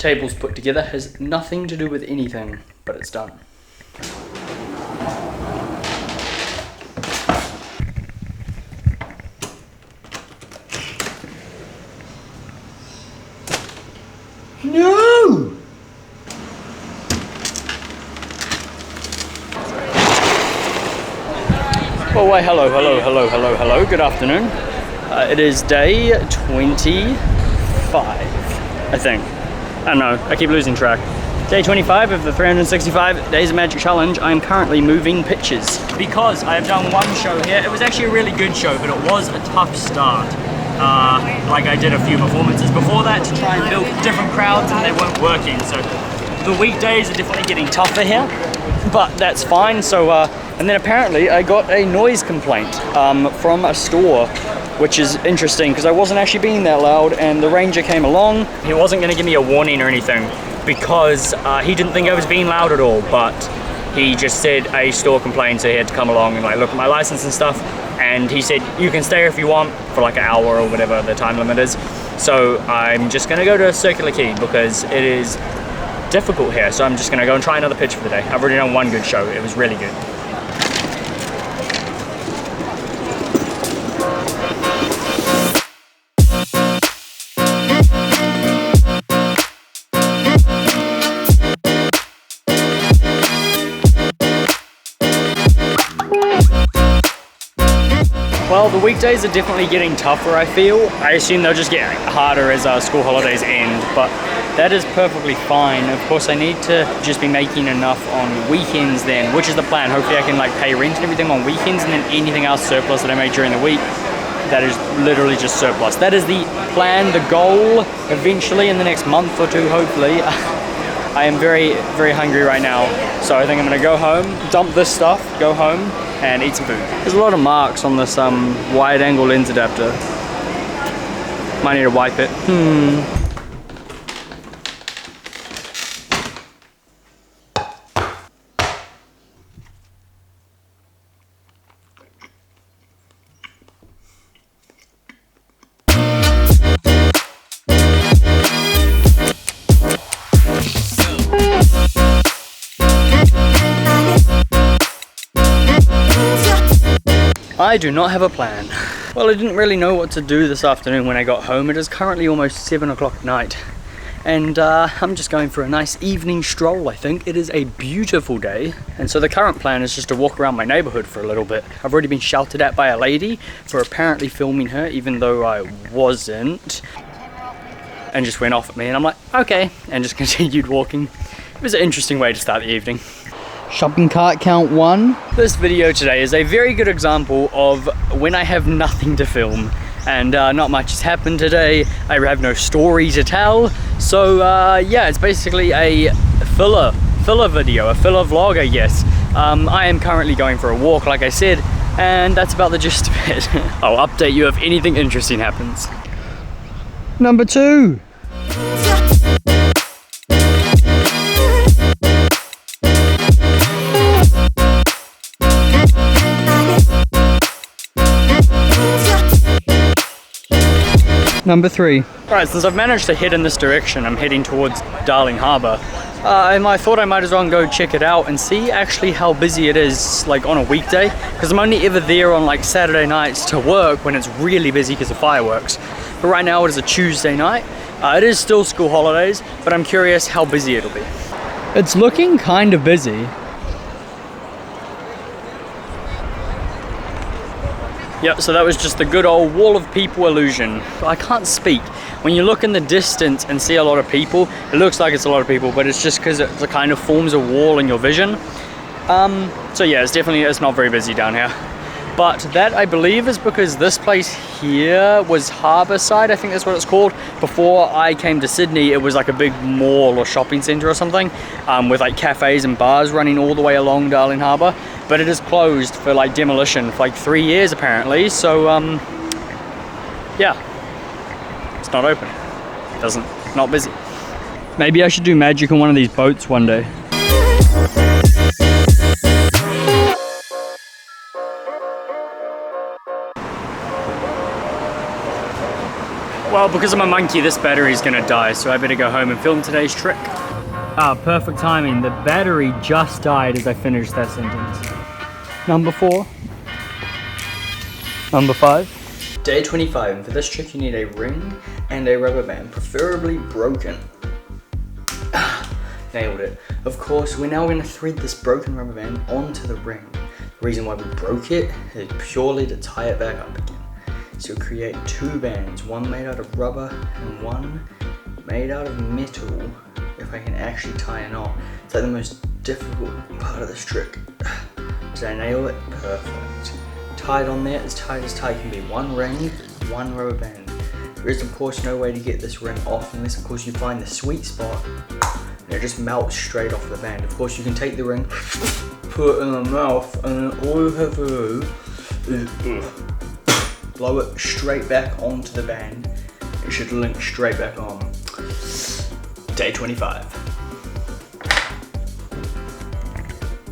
tables put together. Has nothing to do with anything, but it's done. No! Oh, why, hello, good afternoon. It is day 25, I think. I don't know, I keep losing track. Day 25 of the 365 Days of Magic Challenge. I am currently moving pictures. Because I have done one show here. It was actually a really good show, but it was a tough start. Like I did a few performances before that to try and build different crowds and they weren't working. So the weekdays are definitely getting tougher here, but that's fine. So, and then apparently I got a noise complaint from a store, which is interesting because I wasn't actually being that loud, and the ranger came along. He wasn't going to give me a warning or anything because he didn't think I was being loud at all, but he just said a store complained, so he had to come along and like look at my license and stuff. And he said, you can stay here if you want for like an hour or whatever the time limit is. So I'm just gonna go to Circular Quay because it is difficult here. So I'm just gonna go and try another pitch for the day. I've already done one good show, it was really good. Well, the weekdays are definitely getting tougher, I feel. I assume they'll just get harder as our school holidays end, but that is perfectly fine. Of course, I need to just be making enough on weekends then, which is the plan. Hopefully I can like pay rent and everything on weekends, and then anything else surplus that I make during the week, that is literally just surplus. That is the plan, the goal, eventually in the next month or two, hopefully. I am very, very hungry right now, so I think I'm gonna go home, dump this stuff, go home, and eat some food. There's a lot of marks on this wide angle lens adapter. Might need to wipe it. I do not have a plan. Well, I didn't really know what to do this afternoon when I got home. It is currently almost 7 o'clock at night, and I'm just going for a nice evening stroll, I think. It is a beautiful day, and so the current plan is just to walk around my neighborhood for a little bit. I've already been shouted at by a lady for apparently filming her, even though I wasn't, and just went off at me, and I'm like, okay, and just continued walking. It was an interesting way to start the evening. Shopping cart count 1. This video today is a very good example of when I have nothing to film, and not much has happened today. I have no story to tell, so yeah, it's basically a filler video, a filler vlog, I guess. I am currently going for a walk, like I said, and that's about the gist of it. I'll update you if anything interesting happens. Number 2. Number 3. Alright, since I've managed to head in this direction, I'm heading towards Darling Harbour. And I thought I might as well go check it out and see actually how busy it is like on a weekday, because I'm only ever there on like Saturday nights to work when it's really busy because of fireworks. But right now it is a Tuesday night. It is still school holidays, but I'm curious how busy it'll be. It's looking kind of busy. Yep, so that was just the good old wall of people illusion. I can't speak. When you look in the distance and see a lot of people, it looks like it's a lot of people, but it's just because it kind of forms a wall in your vision. So yeah, it's not very busy down here. But that, I believe, is because this place here was Harbourside, I think that's what it's called. Before I came to Sydney, it was like a big mall or shopping centre or something, with like cafes and bars running all the way along Darling Harbour. But it is closed for like demolition for like 3 years apparently, so yeah, it's not open. Not busy. Maybe I should do magic on one of these boats one day. Well, because I'm a monkey, this battery's gonna die, so I better go home and film today's trick. Ah, perfect timing. The battery just died as I finished that sentence. Number 4. Number 5. Day 25, and for this trick you need a ring and a rubber band, preferably broken. Nailed it. Of course, we're now going to thread this broken rubber band onto the ring. The reason why we broke it is purely to tie it back up again. So create 2 bands, one made out of rubber and one made out of metal. If I can actually tie a knot. It's like the most difficult part of this trick. Did I nail it? Perfect. Tied on there as tight can be. 1 ring, 1 rubber band. There is of course no way to get this ring off unless of course you find the sweet spot and it just melts straight off the band. Of course you can take the ring, put it in the mouth, and then all you have to do is blow it straight back onto the band. It should link straight back on. Day 25.